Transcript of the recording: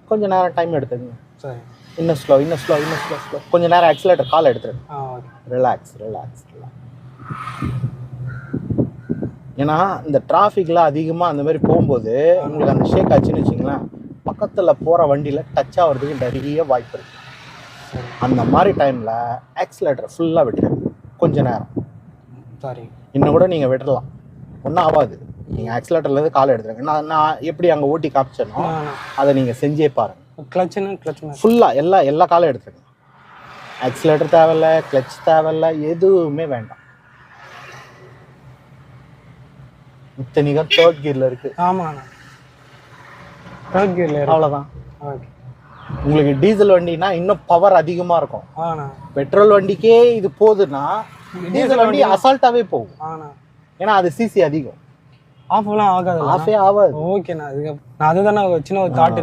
கொஞ்சம் நேரம் டைம் எடுத்துக்கங்க. சரி. இன்னும் ஸ்லோ. கொஞ்சம் நேரம் ஆக்சிலேட்டர் கால் எடுத்துருங்க. ஓகே. ரிலாக்ஸ். ஏன்னா இந்த டிராஃபிக்ல அதிகமாக அந்த மாதிரி போகும்போது உங்களுக்கு அந்த ஷேக் ஆச்சுன்னு வச்சுங்களேன், பக்கத்தில் போகிற வண்டியில் டச் ஆகிறதுக்கு நிறைய வாய்ப்பு இருக்குது. அந்த மாதிரி டைமில் ஆக்சிலேட்டர் ஃபுல்லாக விட்டுருங்க கொஞ்சம் நேரம். சரி. இன்னும் கூட நீங்கள் விட்டுடலாம், ஒன்றும் ஆகாது. நீங்கள் ஆக்சிலேட்டர்லேருந்து கால் எடுத்துருங்க. நான் எப்படி அங்கே ஓட்டி காமிச்சேனோ அதை நீங்கள் செஞ்சே பாருங்கள். கிளச் ஃபுல்லாக எல்லா காலும் எடுத்துருங்க. ஆக்சிலேட்டர் தேவையில்லை, கிளச் தேவையில்லை, எதுவுமே வேண்டாம். இத்தனைக்கும் தேர்ட் கியரில் இருக்குது. ஆமாண்ணா, தேர்ட் கியரில். அவ்வளோதான். ஓகே. உங்களுக்கு டீசல் வண்டினா இன்னும் பவர் அதிகமாக இருக்கும். பெட்ரோல் வண்டிக்கே இது போகுதுன்னா டீசல் வண்டி அசால்ட்டாகவே போகும். ஏன்னா அது சிசி அதிகம். ஆஃப்லாம் ஆகாது. ஆஃபே ஆகாது. ஓகேண்ணா, அதுக்கு நான் அதுதானே சின்ன ஒரு தாட்